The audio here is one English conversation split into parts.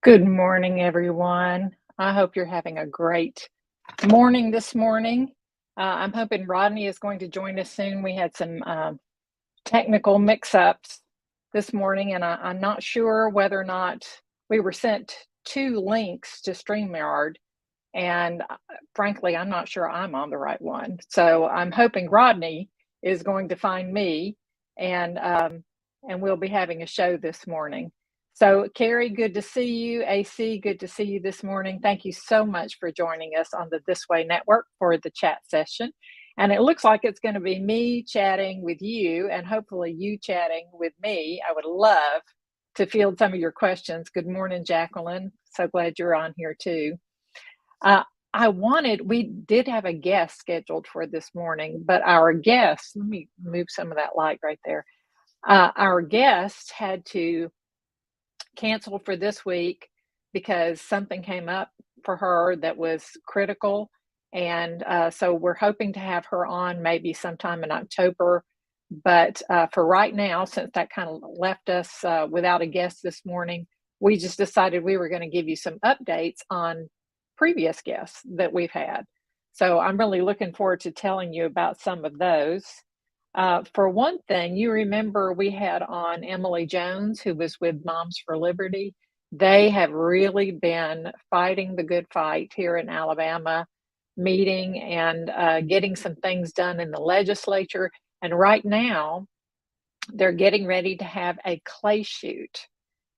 Good morning, everyone. I hope you're having a great morning this morning. I'm hoping Rodney is going to join us soon. We had some technical mix ups this morning, and I'm not sure whether or not we were sent two links to StreamYard. And frankly, I'm not sure I'm on the right one. So I'm hoping Rodney is going to find me, and we'll be having a show this morning. So Carrie, good to see you. AC, good to see you this morning. Thank you so much for joining us on the This Way Network for the chat session. And it looks like it's going to be me chatting with you, and hopefully you chatting with me. I would love to field some of your questions. Good morning, Jacqueline. So glad you're on here too. Uh, we did have a guest scheduled for this morning, but our guest, let me move some of that light right there. Our guest had to cancel for this week because something came up for her that was critical. And so we're hoping to have her on maybe sometime in October. But for right now, since that kind of left us without a guest this morning, we just decided we were going to give you some updates on previous guests that we've had. So I'm really looking forward to telling you about some of those. For one thing, you remember we had on Emily Jones, who was with Moms for Liberty. They have really been fighting the good fight here in Alabama, meeting and getting some things done in the legislature. And right now, they're getting ready to have a clay shoot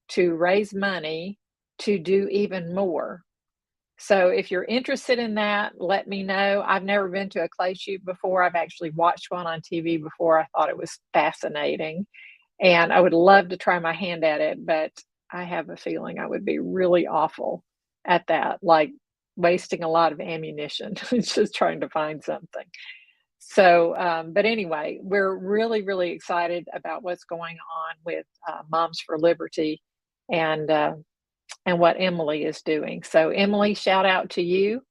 to raise money to do even more. So if you're interested in that, let me know. I've never been to a clay shoot before. I've actually watched one on TV before. I thought it was fascinating, and I would love to try my hand at it, but I have a feeling I would be really awful at that, like wasting a lot of ammunition just trying to find something. So, but anyway, we're really, really excited about what's going on with Moms for Liberty and uh, and what Emily is doing. So, Emily, shout out to you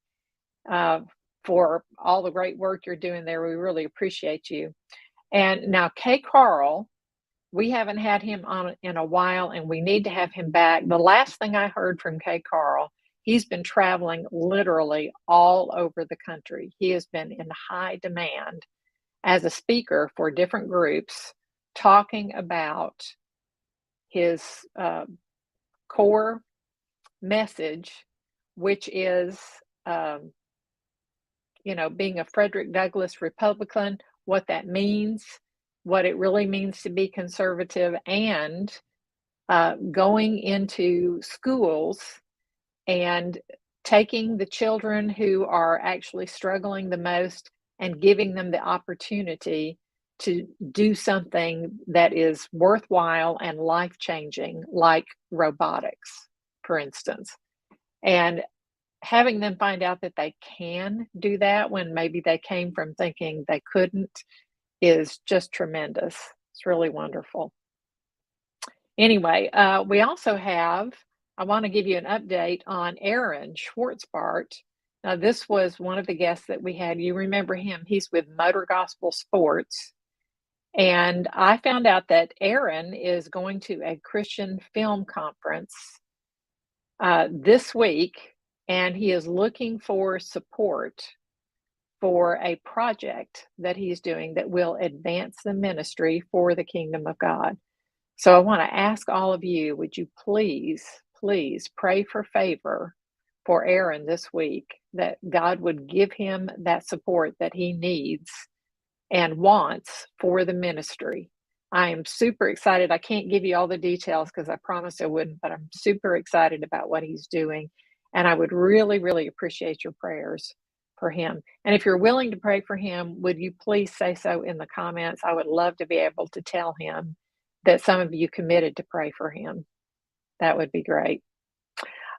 uh, for all the great work you're doing there. We really appreciate you. And now, Kay Carl, we haven't had him on in a while, and we need to have him back. The last thing I heard from Kay Carl, he's been traveling literally all over the country. He has been in high demand as a speaker for different groups, talking about his core message, which is, um, being a Frederick Douglass Republican, what that means, what it really means to be conservative, and going into schools and taking the children who are actually struggling the most and giving them the opportunity to do something that is worthwhile and life-changing, like robotics, for instance. And having them find out that they can do that when maybe they came from thinking they couldn't is just tremendous. It's really wonderful. Anyway, we also have, I want to give you an update on Aaron Schwartzbart. Now, this was one of the guests that we had. You remember him. He's with Motor Gospel Sports. And I found out that Aaron is going to a Christian film conference this week, and he is looking for support for a project that he's doing that will advance the ministry for the kingdom of God. So I want to ask all of you, would you please, please pray for favor for Aaron this week, that God would give him that support that he needs and wants for the ministry. I am super excited. I can't give you all the details because I promised I wouldn't, but I'm super excited about what he's doing. And I would really, really appreciate your prayers for him. And if you're willing to pray for him, would you please say so in the comments? I would love to be able to tell him that some of you committed to pray for him. That would be great.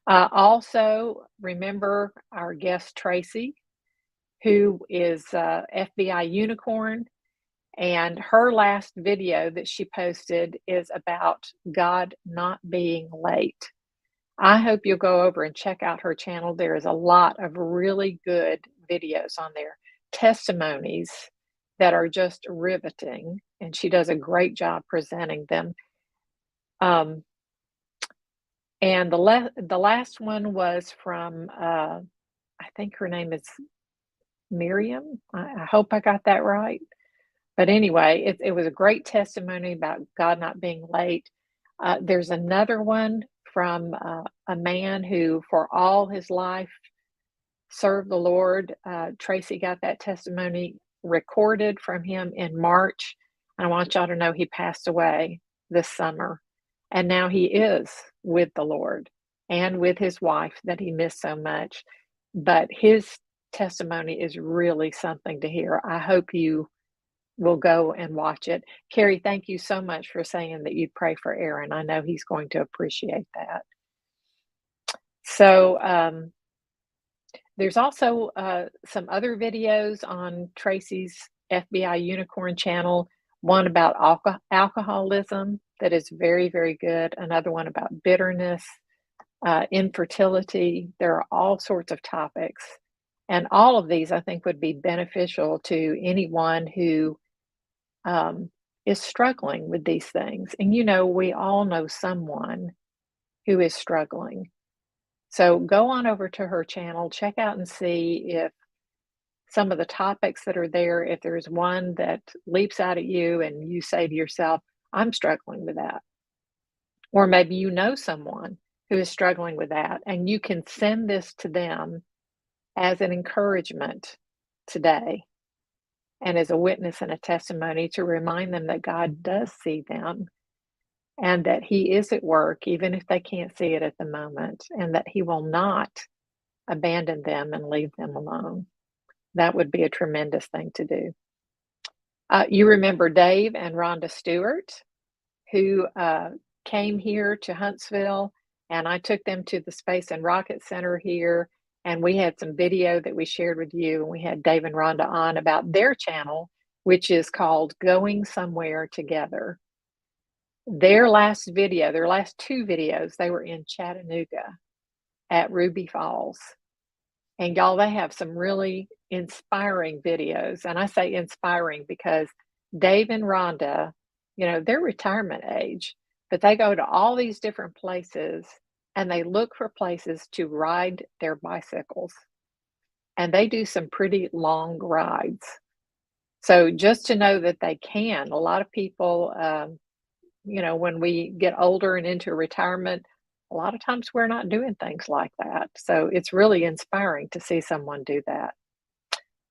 Also, remember our guest Tracy, who is FBI Unicorn. And her last video that she posted is about God not being late. I hope you'll go over and check out her channel. There is a lot of really good videos on there, testimonies that are just riveting, and she does a great job presenting them. And the last one was from, I think her name is Miriam. I hope I got that right. But anyway, it was a great testimony about God not being late. There's another one from a man who, for all his life, served the Lord. Tracy got that testimony recorded from him in March. And I want y'all to know he passed away this summer. And now he is with the Lord and with his wife that he missed so much. But his testimony is really something to hear. I hope you will go and watch it. Carrie, thank you so much for saying that you'd pray for Aaron. I know he's going to appreciate that. So, there's also some other videos on Tracy's FBI Unicorn channel, one about alcoholism that is very, very good, another one about bitterness, infertility. There are all sorts of topics. And all of these, I think, would be beneficial to anyone who is struggling with these things. And we all know someone who is struggling. So go on over to her channel, check out and see if some of the topics that are there, if there's one that leaps out at you and you say to yourself, I'm struggling with that. Or maybe you know someone who is struggling with that, and you can send this to them as an encouragement today and as a witness and a testimony to remind them that God does see them and that He is at work, even if they can't see it at the moment, and that He will not abandon them and leave them alone. That would be a tremendous thing to do. You remember Dave and Rhonda Stewart, who came here to Huntsville, and I took them to the Space and Rocket Center here, and we had some video that we shared with you, and we had Dave and Rhonda on about their channel, which is called Going Somewhere Together. Their last two videos, they were in Chattanooga at Ruby Falls. And y'all, they have some really inspiring videos. And I say inspiring because Dave and Rhonda, they're retirement age, but they go to all these different places and they look for places to ride their bicycles. And they do some pretty long rides. So just to know that they can, a lot of people, when we get older and into retirement, a lot of times we're not doing things like that. So it's really inspiring to see someone do that.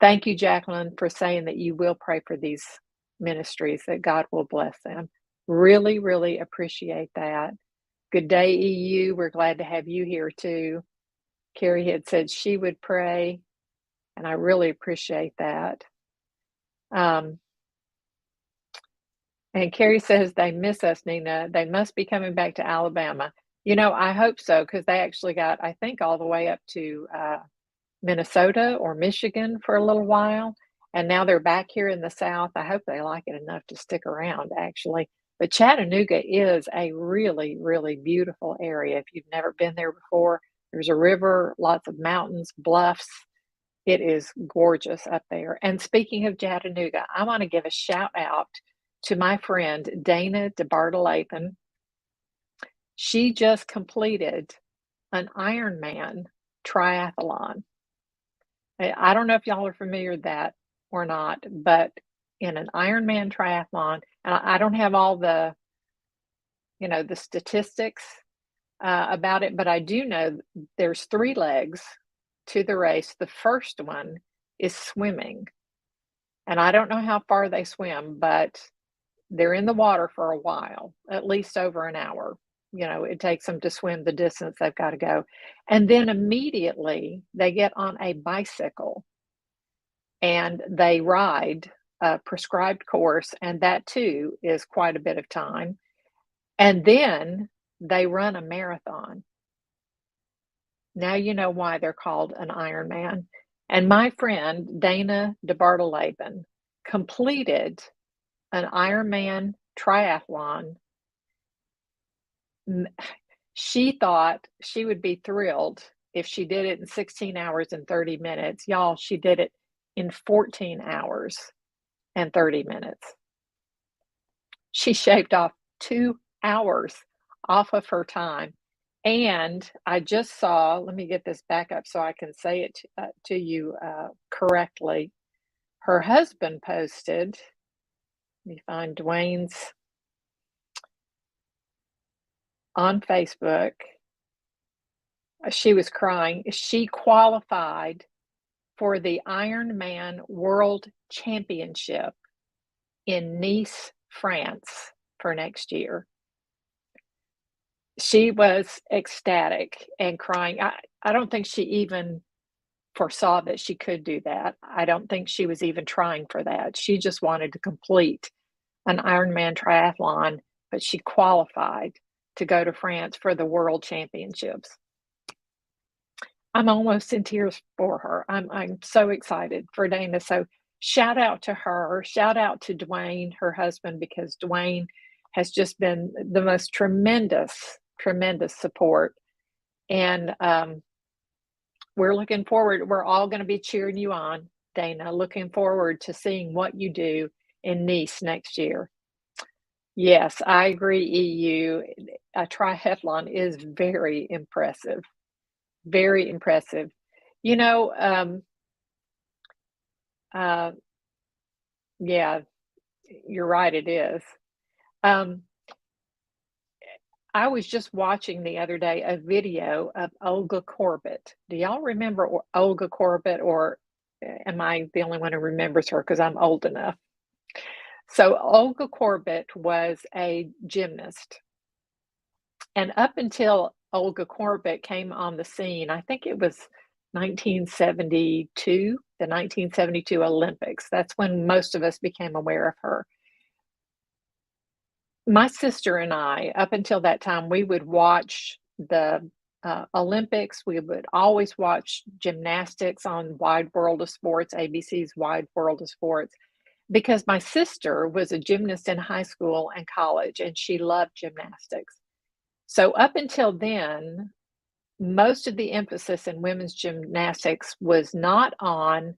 Thank you, Jacqueline, for saying that you will pray for these ministries, that God will bless them. Really, really appreciate that. Good day, EU. We're glad to have you here too. Carrie had said she would pray, and I really appreciate that. And Carrie says they miss us, Nina. They must be coming back to Alabama. I hope so, because they actually got, I think, all the way up to Minnesota or Michigan for a little while. And now they're back here in the South. I hope they like it enough to stick around, actually. But Chattanooga is a really, really beautiful area. If you've never been there before, there's a river, lots of mountains, bluffs. It is gorgeous up there. And speaking of Chattanooga, I want to give a shout out to my friend Dana DeBartolathan. She just completed an Ironman triathlon. I don't know if y'all are familiar with that or not, but in an Ironman triathlon, and I don't have all the, the statistics about it, but I do know there's 3 legs to the race. The first one is swimming, and I don't know how far they swim, but they're in the water for a while, at least over an hour. It takes them to swim the distance they've got to go. And then immediately they get on a bicycle and they ride a prescribed course. And that too is quite a bit of time. And then they run a marathon. Now you know why they're called an Ironman. And my friend, Dana DeBartolathan, completed an Ironman triathlon. She thought she would be thrilled if she did it in 16 hours and 30 minutes. Y'all, she did it in 14 hours and 30 minutes. She shaved off 2 hours off of her time. And I just saw, let me get this back up so I can say it to you correctly. Her husband posted, let me find Dwayne's on Facebook. She was crying. She qualified for the Ironman World Championship in Nice, France for next year. She was ecstatic and crying. I don't think she even foresaw that she could do that. I don't think she was even trying for that. She just wanted to complete an Ironman triathlon, but she qualified to go to France for the World Championships. I'm almost in tears for her. I'm so excited for Dana. So shout out to her. Shout out to Dwayne, her husband, because Dwayne has just been the most tremendous, tremendous support. And we're looking forward. We're all going to be cheering you on, Dana. Looking forward to seeing what you do in Nice next year. Yes, I agree, EU. A triathlon is very impressive. Very impressive. You know, uh, yeah, you're right, it is. Um, I was just watching the other day a video of Olga Corbett. Do y'all remember Olga Corbett, or am I the only one who remembers her because I'm old enough? So Olga Corbett was a gymnast, and up until Olga Corbett came on the scene, I think it was 1972, the 1972 Olympics. That's when most of us became aware of her. My sister and I, up until that time, we would watch the Olympics. We would always watch gymnastics on Wide World of Sports, ABC's Wide World of Sports, because my sister was a gymnast in high school and college, and she loved gymnastics. So up until then, most of the emphasis in women's gymnastics was not on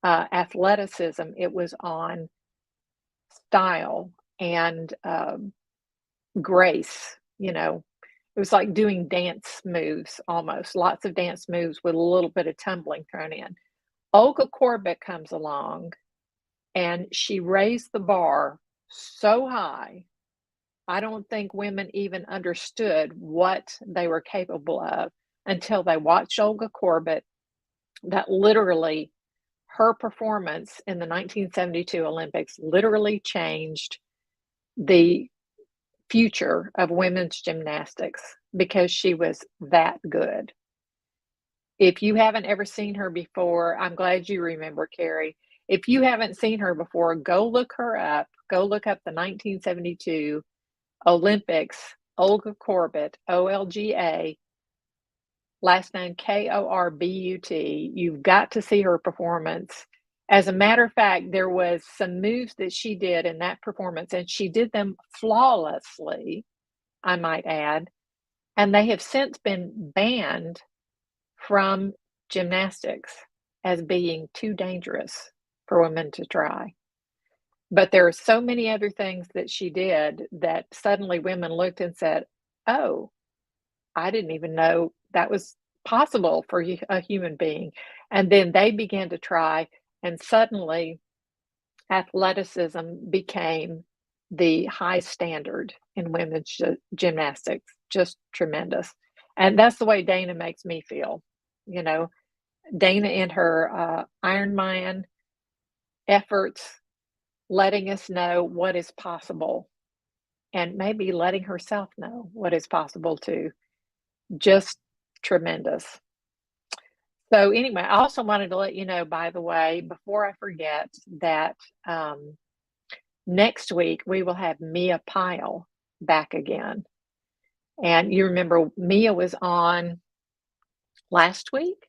athleticism, it was on style and grace. It was like doing dance moves almost, lots of dance moves with a little bit of tumbling thrown in. Olga Corbett comes along and she raised the bar so high. I don't think women even understood what they were capable of until they watched Olga Corbett. That literally, her performance in the 1972 Olympics literally changed the future of women's gymnastics because she was that good. If you haven't ever seen her before, I'm glad you remember, Carrie. If you haven't seen her before, go look her up. Go look up the 1972 Olympics, Olga Corbett, OLGA, last name Korbut. You've got to see her performance. As a matter of fact, there was some moves that she did in that performance, and she did them flawlessly, I might add, and they have since been banned from gymnastics as being too dangerous for women to try. But there are so many other things that she did that suddenly women looked and said, oh, I didn't even know that was possible for a human being. And then they began to try, and suddenly athleticism became the high standard in women's gymnastics. Just tremendous. And that's the way Dana makes me feel. You know, Dana in her Ironman efforts, letting us know what is possible, and maybe letting herself know what is possible too. Just tremendous. So anyway, I also wanted to let you know, by the way, before I forget, that next week we will have Mia Pyle back again. And you remember Mia was on last week,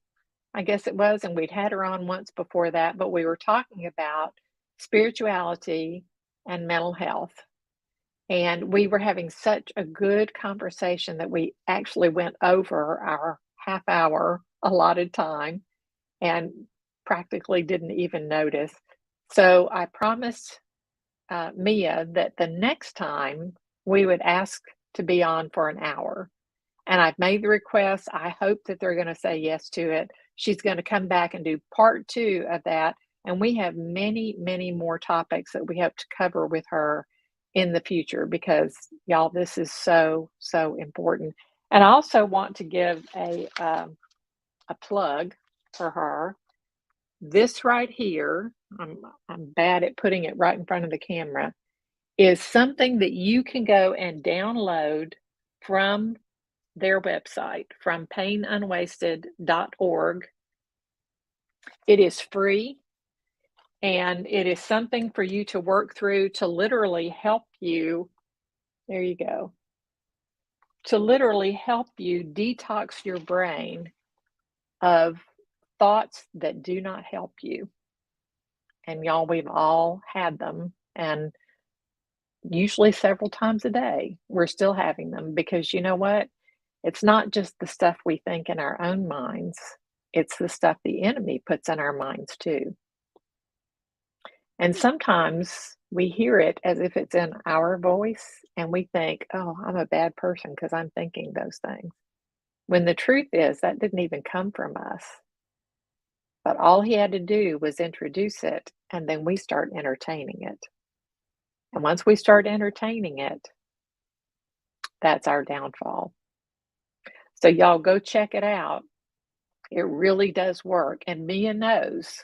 I guess it was, and we'd had her on once before that, but we were talking about spirituality and mental health. And we were having such a good conversation that we actually went over our half-hour allotted time and practically didn't even notice. So I promised Mia that the next time we would ask to be on for an hour. And I've made the request. I hope that they're going to say yes to it. She's going to come back and do part two of that. And we have many, many more topics that we hope to cover with her in the future because, y'all, this is so, so important. And I also want to give a plug for her. This right here, I'm bad at putting it right in front of the camera, is something that you can go and download from their website, from painunwasted.org. It is free, and it is something for you to work through to literally help you. There you go. To literally help you detox your brain of thoughts that do not help you. And y'all, we've all had them, and usually several times a day, we're still having them because you know what? It's not just the stuff we think in our own minds, it's the stuff the enemy puts in our minds too. And sometimes we hear it as if it's in our voice, and we think, oh, I'm a bad person because I'm thinking those things. When the truth is, that didn't even come from us. But all he had to do was introduce it, and then we start entertaining it. And once we start entertaining it, that's our downfall. So, y'all go check it out. It really does work. And Mia knows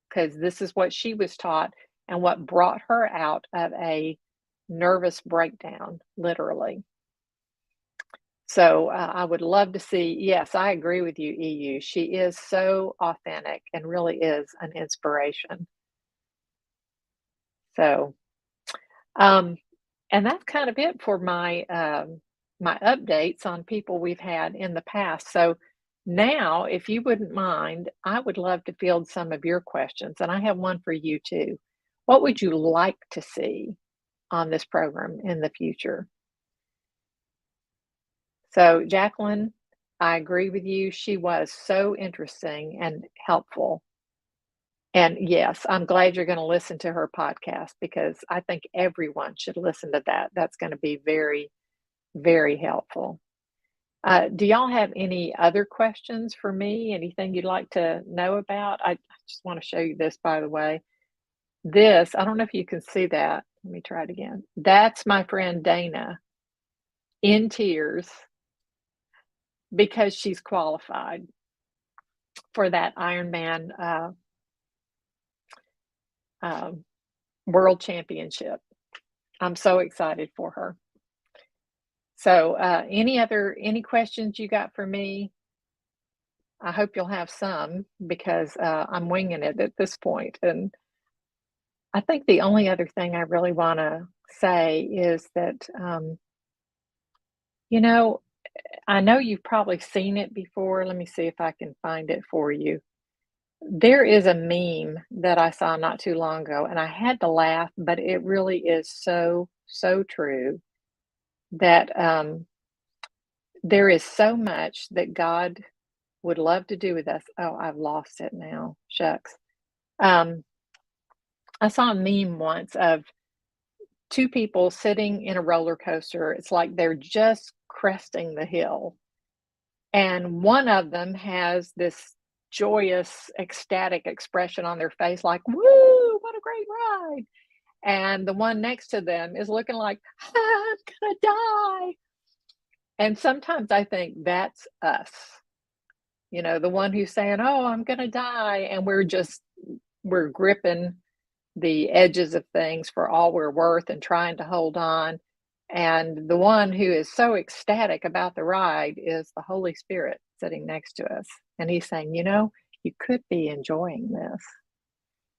because this is what she was taught and what brought her out of a nervous breakdown, literally. So, I would love to see. Yes, I agree with you, EU. She is so authentic and really is an inspiration. So, um, and that's kind of it for my updates on people we've had in the past. So now, if you wouldn't mind, I would love to field some of your questions, and I have one for you too. What would you like to see on this program in the future? So, Jacqueline, I agree with you. She was so interesting and helpful. And yes, I'm glad you're going to listen to her podcast because I think everyone should listen to that. That's going to be very, very helpful. Do y'all have any other questions for me? Anything you'd like to know about? I just want to show you this, by the way. This, I don't know if you can see that. Let me try it again. That's my friend Dana in tears because she's qualified for that Ironman uh, World Championship. I'm so excited for her. So, any questions you got for me? I hope you'll have some because I'm winging it at this point. And I think the only other thing I really want to say is that, you know, I know you've probably seen it before. Let me see if I can find it for you. There is a meme that I saw not too long ago, and I had to laugh, but it really is so, so true that there is so much that God would love to do with us. Oh, I've lost it now. Shucks. Um, I saw a meme once of two people sitting in a roller coaster. It's like they're just cresting the hill. And one of them has this joyous, ecstatic expression on their face, like, woo, what a great ride. And the one next to them is looking like, I'm gonna die. And sometimes I think that's us, the one who's saying, oh, I'm gonna die. And we're gripping the edges of things for all we're worth and trying to hold on. And the one who is so ecstatic about the ride is the Holy Spirit sitting next to us. And he's saying, you could be enjoying this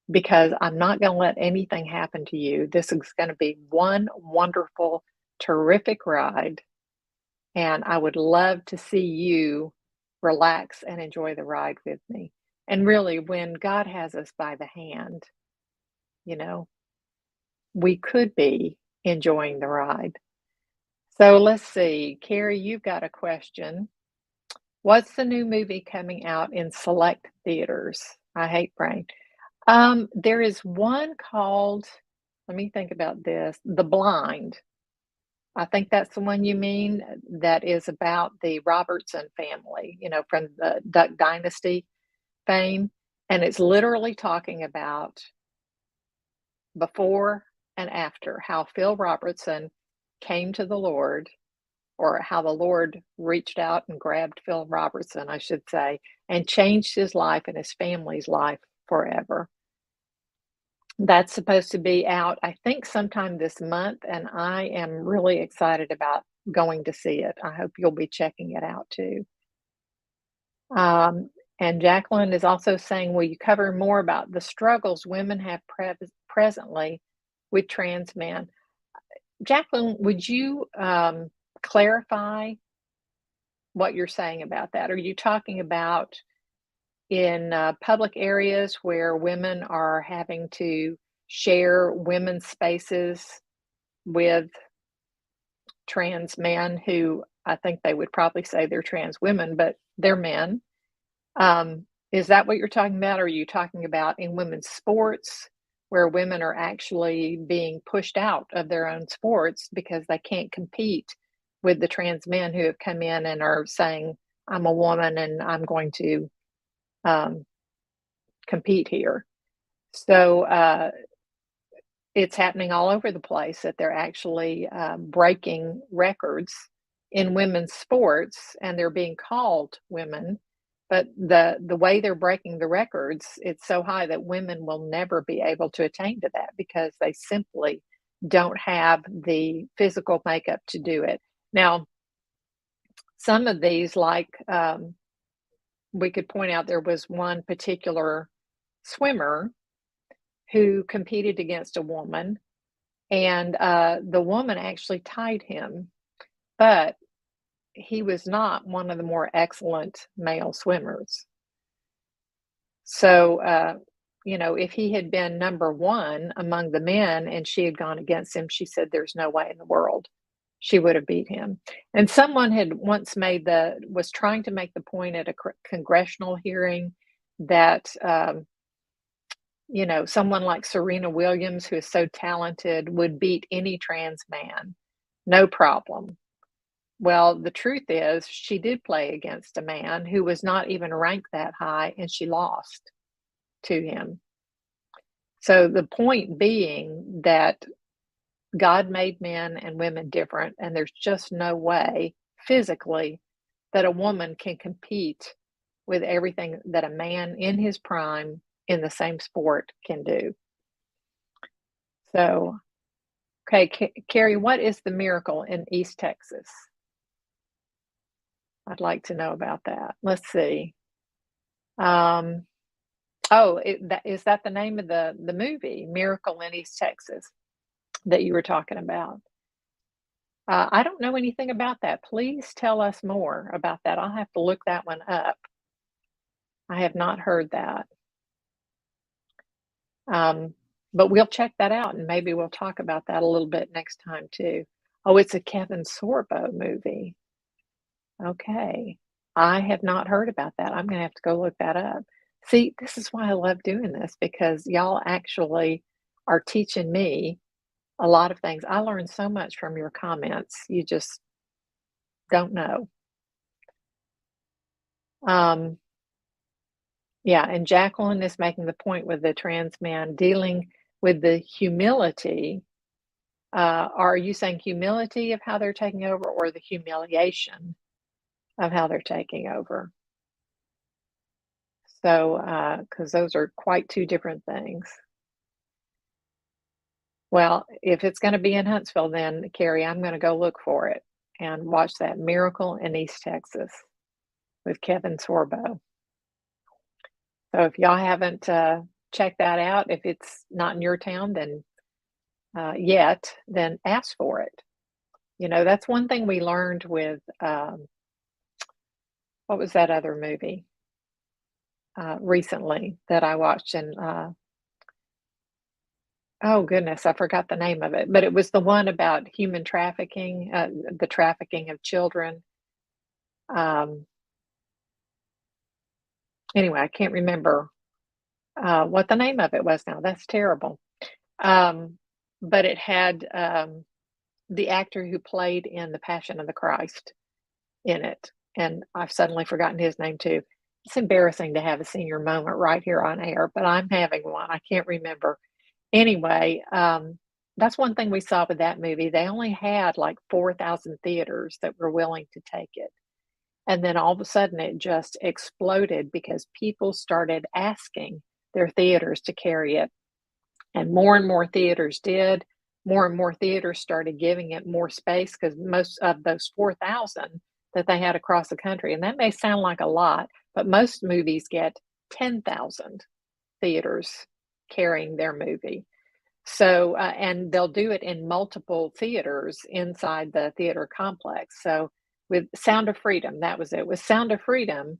because I'm not going to let anything happen to you. This is going to be one wonderful, terrific ride. And I would love to see you relax and enjoy the ride with me. And really, when God has us by the hand, you know, we could be enjoying the ride. So let's see. Carrie, you've got a question. What's the new movie coming out in select theaters? I hate brain. There is one called, let me think about this, The Blind. I think that's the one you mean, that is about the Robertson family, from the Duck Dynasty fame, and it's literally talking about before and after how Phil Robertson came to the Lord, or how the Lord reached out and grabbed Phil Robertson, I should say, and changed his life and his family's life forever. That's supposed to be out, I think, sometime this month, and I am really excited about going to see it. I hope you'll be checking it out too. Um, and Jacqueline is also saying, will you cover more about the struggles women have presently with trans men? Jacqueline, would you clarify what you're saying about that? Are you talking about in public areas where women are having to share women's spaces with trans men who I think they would probably say they're trans women, but they're men? Is that what you're talking about? Or are you talking about in women's sports where women are actually being pushed out of their own sports because they can't compete with the trans men who have come in and are saying, I'm a woman and I'm going to um, compete here? So it's happening all over the place that they're actually breaking records in women's sports, and they're being called women. But the way they're breaking the records, it's so high that women will never be able to attain to that because they simply don't have the physical makeup to do it. Now, some of these, like we could point out, there was one particular swimmer who competed against a woman, and the woman actually tied him, but he was not one of the more excellent male swimmers. So, if he had been number one among the men and she had gone against him, she said there's no way in the world she would have beat him. And someone had once was trying to make the point at a congressional hearing that, someone like Serena Williams, who is so talented, would beat any trans man, no problem. Well, the truth is, she did play against a man who was not even ranked that high, and she lost to him. So the point being that God made men and women different, and there's just no way physically that a woman can compete with everything that a man in his prime in the same sport can do. So, okay, Carrie, what is the miracle in East Texas? I'd like to know about that. Let's see. Oh, is that the name of the movie, Miracle in East Texas, that you were talking about? I don't know anything about that. Please tell us more about that. I'll have to look that one up. I have not heard that. But we'll check that out and maybe we'll talk about that a little bit next time too. Oh, it's a Kevin Sorbo movie. Okay. I have not heard about that. I'm gonna have to go look that up. See, this is why I love doing this, because y'all actually are teaching me a lot of things. I learned so much from your comments. You just don't know. Um, yeah, and Jacqueline is making the point with the trans man dealing with the humility. Are you saying humility of how they're taking over, or the humiliation of how they're taking over? So, because those are quite two different things. Well, if it's going to be in Huntsville, then Carrie, I'm going to go look for it and watch that Miracle in East Texas with Kevin Sorbo. So if y'all haven't checked that out, if it's not in your town, then then ask for it. That's one thing we learned with what was that other movie recently that I watched? And oh goodness, I forgot the name of it, but it was the one about human trafficking, the trafficking of children. Um, anyway, I can't remember what the name of it was now. That's terrible. But it had the actor who played in The Passion of the Christ in it, and I've suddenly forgotten his name too. It's embarrassing to have a senior moment right here on air, but I'm having one. I can't remember. Anyway, that's one thing we saw with that movie. They only had like 4,000 theaters that were willing to take it. And then all of a sudden it just exploded because people started asking their theaters to carry it. And more theaters did. More and more theaters started giving it more space because most of those 4,000 that they had across the country, and that may sound like a lot, but most movies get 10,000 theaters carrying their movie. So, and they'll do it in multiple theaters inside the theater complex. So, with Sound of Freedom, that was it. With Sound of Freedom,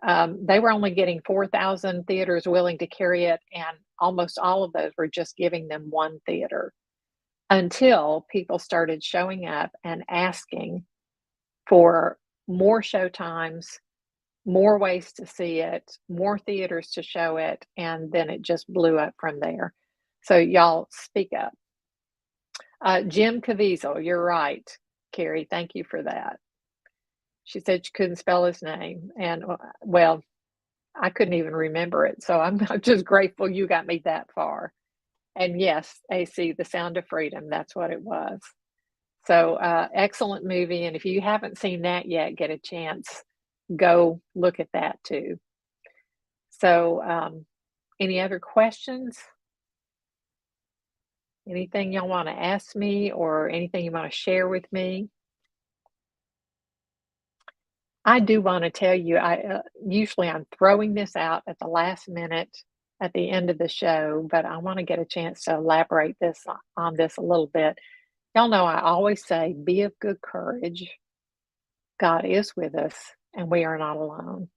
they were only getting 4,000 theaters willing to carry it, and almost all of those were just giving them one theater until people started showing up and asking for more show times, more ways to see it, more theaters to show it, and then it just blew up from there. So, y'all speak up. Jim Caviezel, you're right, Carrie. Thank you for that. She said she couldn't spell his name. And well, I couldn't even remember it. So I'm just grateful you got me that far. And yes, AC, The Sound of Freedom, that's what it was. So excellent movie. And if you haven't seen that yet, get a chance, go look at that too. So any other questions? Anything y'all want to ask me or anything you want to share with me? I do want to tell you, usually I'm throwing this out at the last minute at the end of the show, but I want to get a chance to elaborate on this a little bit. Y'all know I always say, be of good courage. God is with us and we are not alone.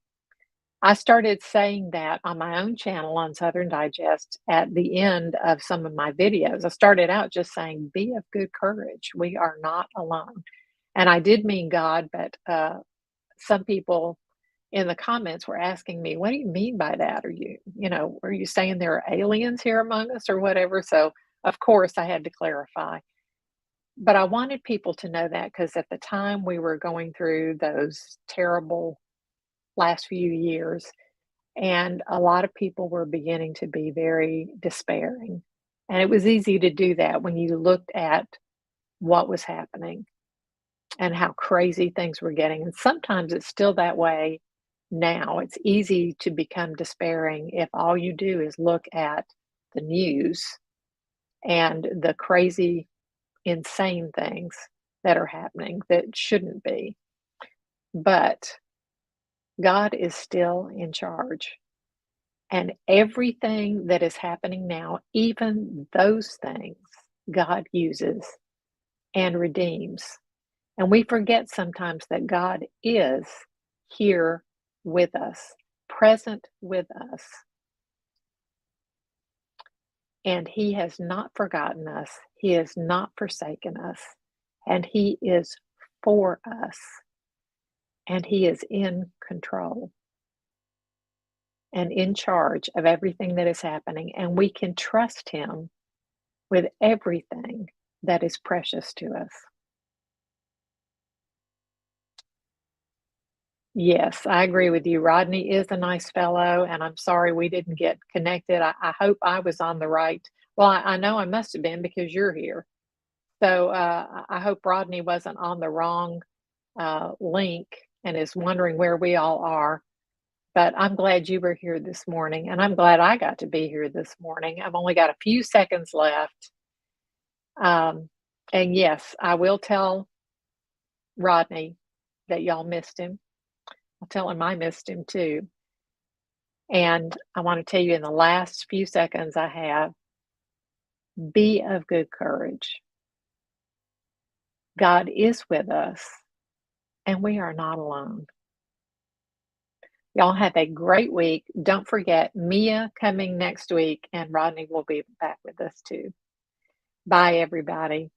I started saying that on my own channel on Southern Digest at the end of some of my videos. I started out just saying, be of good courage. We are not alone. And I did mean God, but some people in the comments were asking me, what do you mean by that? Are you saying there are aliens here among us or whatever? So, of course, I had to clarify. But I wanted people to know that because at the time we were going through those terrible last few years, and a lot of people were beginning to be very despairing. And it was easy to do that when you looked at what was happening and how crazy things were getting. And sometimes it's still that way now. It's easy to become despairing if all you do is look at the news and the crazy, insane things that are happening that shouldn't be. But God is still in charge. And everything that is happening now, even those things, God uses and redeems. And we forget sometimes that God is here with us, present with us. And He has not forgotten us, He has not forsaken us, and He is for us, and He is in control and in charge of everything that is happening. And we can trust Him with everything that is precious to us. Yes, I agree with you. Rodney is a nice fellow, and I'm sorry we didn't get connected. I hope I was on the right. Well, I know I must have been because you're here. So I hope Rodney wasn't on the wrong link and is wondering where we all are. But I'm glad you were here this morning, and I'm glad I got to be here this morning. I've only got a few seconds left. And yes, I will tell Rodney that y'all missed him. I'll tell him I missed him too. And I want to tell you in the last few seconds I have, be of good courage. God is with us, and we are not alone. Y'all have a great week. Don't forget Mia coming next week, and Rodney will be back with us too. Bye, everybody.